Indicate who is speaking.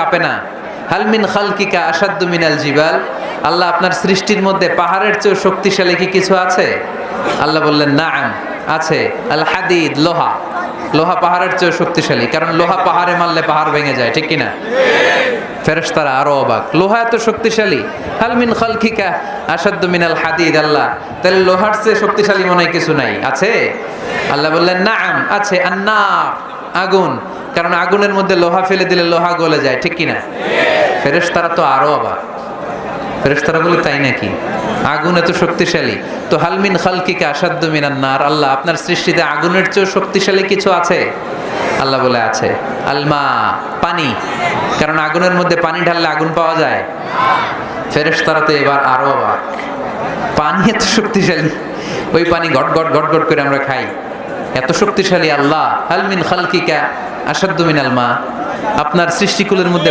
Speaker 1: কাঁপে না? হাল মিন খালকিকা আসাদ্দু মিনাল জিবাল, আল্লাহ আপনার সৃষ্টির মধ্যে পাহাড়ের চেয়েও শক্তিশালী কি কিছু আছে? আল্লাহ বললেন নাআম, আছে। আল হাদিদ, লোহা। লোহা পাহাড়ের চেয়েও শক্তিশালী, কারণ লোহা পাহাড়ে মারলে পাহাড় ভেঙে যায়, ঠিক কিনা? ফেরেশতারা আরো অবাক, লোহা এত শক্তিশালী। হাল মিন খালকিকা আসাদ্দু মিনাল হাদিদ, আল্লাহ তাহলে লোহার চেয়ে শক্তিশালী মনে হয় কিছু নাই, আছে? আল্লাহ বললেন নাআম, আছে। আন্নার, আগুন, কারণ আগুনের মধ্যে লোহা ফেলে দিলে লোহা গলে যায়, ঠিক কিনা? ফেরেশতারা তো আরো অবাক। ফেরেশতারা বলে তাই নাকি? আগুন এত শক্তিশালী, তো হাল মিন খালকিকা আসাদ্দু মিনান নার, আল্লাহ আপনার সৃষ্টিতে আগুনের চেয়েও শক্তিশালী কিছু আছে? আল্লাহ বলে আছে। আলমা, পানি, কারণ আগুনের মধ্যে পানি ঢাললে আগুন পাওয়া যায়। ফেরেশতারা তো এবার আরো অবাক, পানি এত শক্তিশালী, ওই পানি ঘট ঘট ঘট ঘট করে আমরা খাই, এত শক্তিশালী আল্লাহ। হাল মিন খালকিকা আসাদ্দু মিনাল মা, আপনার সৃষ্টিকুলের মধ্যে